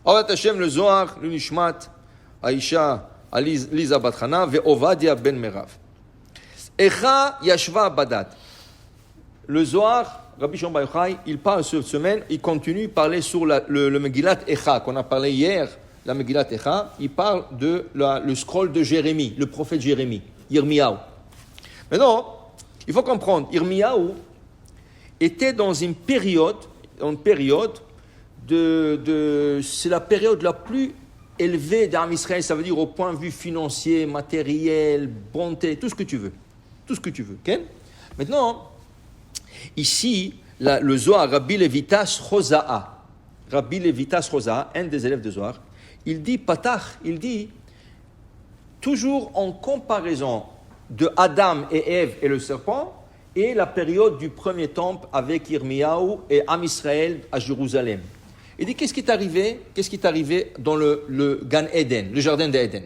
Avat Hashem le Zohar, le Nishmat, Aisha, Liza Batrana, Ve'ovadia ben Merav. Echa Yashva Badat. Le Zohar, Rabbi Shimon Bar Yochai, il parle cette semaine, il continue de parler sur le Megillat Echa, qu'on a parlé hier, la Megillat Echa, il parle de le scroll de Jérémie, le prophète Jérémie, Yirmiyahu. Maintenant, il faut comprendre, Yirmiyahu était dans une période c'est la période la plus élevée d'Am Israël, ça veut dire au point de vue financier, matériel, bonté, tout ce que tu veux. Tout ce que tu veux, ok? Maintenant, ici, le Zohar, Rabbi Levitas Choza'a, un des élèves de Zohar, il dit, toujours en comparaison de Adam et Ève et le serpent, et la période du premier temple avec Yirmiyahu et Am Israël à Jérusalem. Il dit, qu'est-ce qui est arrivé dans le Gan Eden, le jardin d'Éden?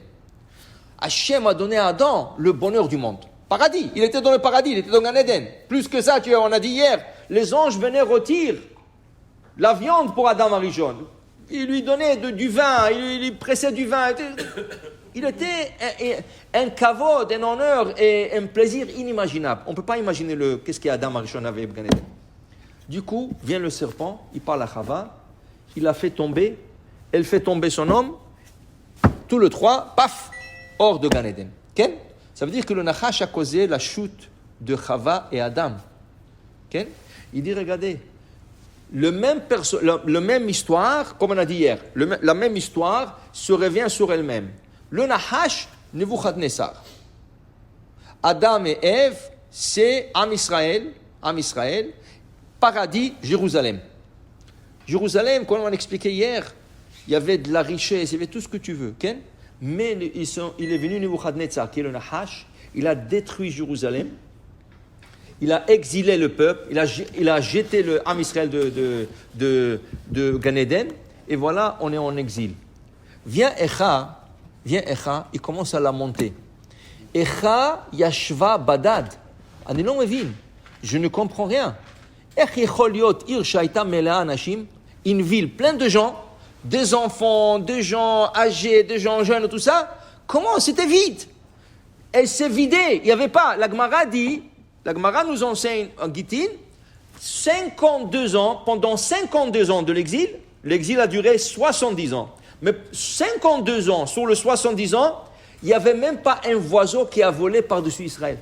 Hachem a donné à Adam le bonheur du monde. Paradis, il était dans le paradis, il était dans Gan Eden. Plus que ça, on a dit hier, les anges venaient retirer la viande pour Adam Arishon. Il lui donnait du vin, il lui pressait du vin. Il était un kavod, un honneur et un plaisir inimaginable. On ne peut pas imaginer qu'est-ce qu'Adam Arishon avait Gan Eden. Du coup, vient le serpent, il parle à Chava, il la fait tomber, elle fait tomber son homme, tous les trois, paf, hors de Gan Eden. Okay? Ça veut dire que le Nachash a causé la chute de Chava et Adam. Okay? Il dit, regardez, le même histoire, comme on a dit hier, la même histoire se revient sur elle-même. Le Nahash, Nebuchadnezzar. Adam et Ève, c'est Am Israël, paradis, Jérusalem. Jérusalem, comme on a expliqué hier, il y avait de la richesse, il y avait tout ce que tu veux. Okay? Mais il est venu Nebuchadnezzar, qui est le Nahash, il a détruit Jérusalem, il a exilé le peuple, il a jeté le Am Israël de Gan Eden, et voilà, on est en exil. Vient Echa, il commence à la monter. Echa Yashva Badad. Ani לא מבין, je ne comprends rien. איך יכול להיות עיר שהייתה מלאה אנשים, une ville pleine de gens, des enfants, des gens âgés, des gens jeunes, tout ça, comment c'était vide? Elle s'est vidée, il n'y avait pas. La Gemara nous enseigne en Gittin, 52 ans, pendant 52 ans de l'exil a duré 70 ans. Mais 52 ans, sur les 70 ans, il n'y avait même pas un oiseau qui a volé par-dessus Israël.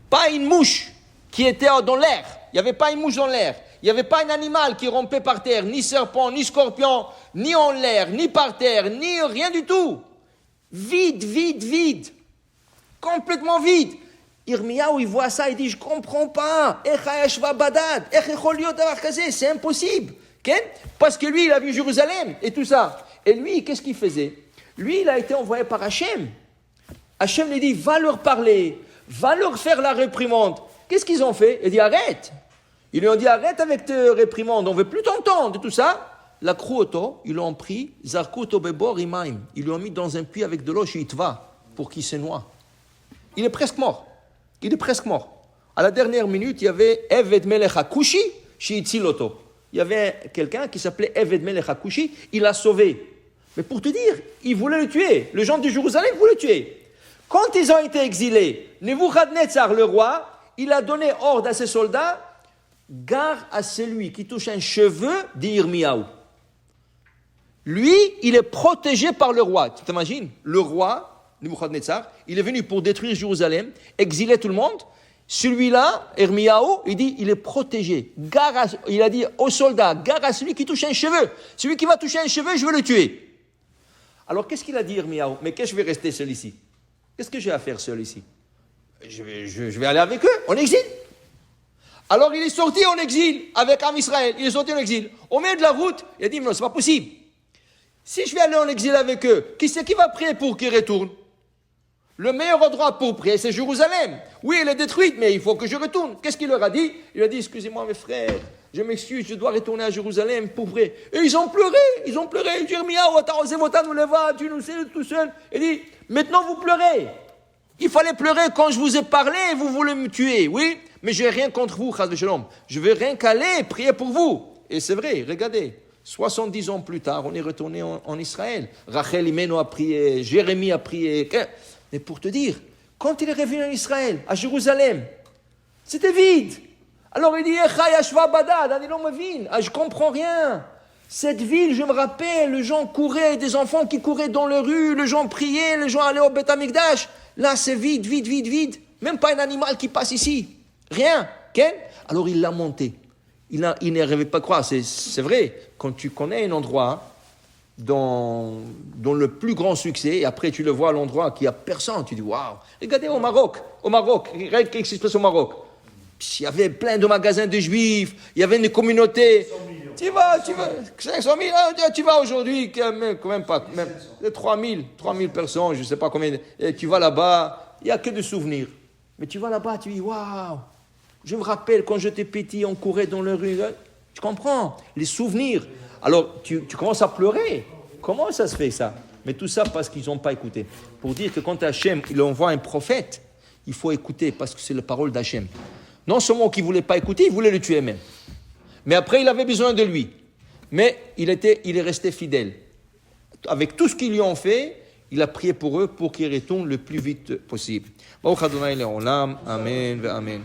Pas une mouche qui était dans l'air. Il n'y avait pas une mouche dans l'air. Il n'y avait pas un animal qui rampait par terre, ni serpent, ni scorpion, ni en l'air, ni par terre, ni rien du tout. Vide. Complètement vide. Yirmiyahu, il voit ça, il dit, je ne comprends pas. C'est impossible. Okay? Parce que lui, il a vu Jérusalem et tout ça. Et lui, qu'est-ce qu'il faisait? Lui, il a été envoyé par Hachem. Hachem lui dit, va leur parler, va leur faire la réprimande. Qu'est-ce qu'ils ont fait? Il dit, arrête. Ils lui ont dit, arrête avec tes réprimandes, on ne veut plus t'entendre, tout ça. La Kruoto, ils l'ont pris, Zarkuto Bebor Imaim. Ils l'ont mis dans un puits avec de l'eau chez Itva pour qu'il se noie. Il est presque mort. À la dernière minute, il y avait Eved Melech HaKushi chez Itziloto. Il y avait quelqu'un qui s'appelait Eved Melech HaKushi, il l'a sauvé. Mais pour te dire, ils voulaient le tuer. Les gens de Jérusalem voulaient le tuer. Quand ils ont été exilés, Nebuchadnezzar, le roi, il a donné ordre à ses soldats, gare à celui qui touche un cheveu d'Yirmiyahu. Lui, il est protégé par le roi. Tu t'imagines? Le roi, Nebuchadnezzar, il est venu pour détruire Jérusalem, exiler tout le monde. Celui-là, Yirmiyahu, il dit, il est protégé. Il a dit aux soldats, gare à celui qui touche un cheveu. Celui qui va toucher un cheveu, je vais le tuer. Alors, qu'est-ce qu'il a dit, Yirmiyahu? Mais qu'est-ce que je vais rester seul ici? Qu'est-ce que j'ai à faire seul ici? Je vais aller avec eux, en exil. Alors, il est sorti en exil avec Am Israël. Il est sorti en exil. Au milieu de la route, il a dit, non, c'est pas possible. Si je vais aller en exil avec eux, qui c'est qui va prier pour qu'ils retournent? Le meilleur endroit pour prier, c'est Jérusalem. Oui, elle est détruite, mais il faut que je retourne. Qu'est-ce qu'il leur a dit? Il a dit, excusez-moi mes frères, je m'excuse, je dois retourner à Jérusalem pour prier. Et ils ont pleuré. Yirmiyahu, tu nous sais tout seul. Il dit, maintenant vous pleurez. Il fallait pleurer quand je vous ai parlé et vous voulez me tuer, oui? Mais je n'ai rien contre vous, Chas v'Shalom. Je veux rien qu'aller prier pour vous. Et c'est vrai, regardez. 70 ans plus tard, on est retourné en Israël. Rachel Imeno a prié, Jérémie a prié. Mais pour te dire, quand il est revenu en Israël, à Jérusalem, c'était vide. Alors il dit, je comprends rien. Cette ville, je me rappelle, les gens couraient, des enfants qui couraient dans les rues, les gens priaient, les gens allaient au Beth Amikdash. Là, c'est vide, vide, vide, vide. Même pas un animal qui passe ici. Rien. Alors il l'a monté. Il n'arrivait pas à croire. C'est vrai, quand tu connais un endroit dont le plus grand succès, et après tu le vois à l'endroit qu'il n'y a personne, tu dis waouh. Regardez au Maroc, regardez qu'est-ce qui se passe au Maroc. Il y avait plein de magasins de juifs, il y avait une communauté. Tu vas, 500 000, tu vas aujourd'hui, quand même pas, même 3 000 personnes, je ne sais pas combien. Et tu vas là-bas, il n'y a que des souvenirs. Mais tu vas là-bas, tu dis waouh. Je me rappelle quand j'étais petit, on courait dans les rues. Tu comprends? Les souvenirs. Alors, tu commences à pleurer. Comment ça se fait, ça? Mais tout ça parce qu'ils n'ont pas écouté. Pour dire que quand Hachem, il envoie un prophète, il faut écouter parce que c'est la parole d'Hachem. Non seulement qu'il ne voulait pas écouter, il voulait le tuer même. Mais après, il avait besoin de lui. Mais il est resté fidèle. Avec tout ce qu'ils lui ont fait, il a prié pour eux pour qu'ils retournent le plus vite possible. Amen, amen.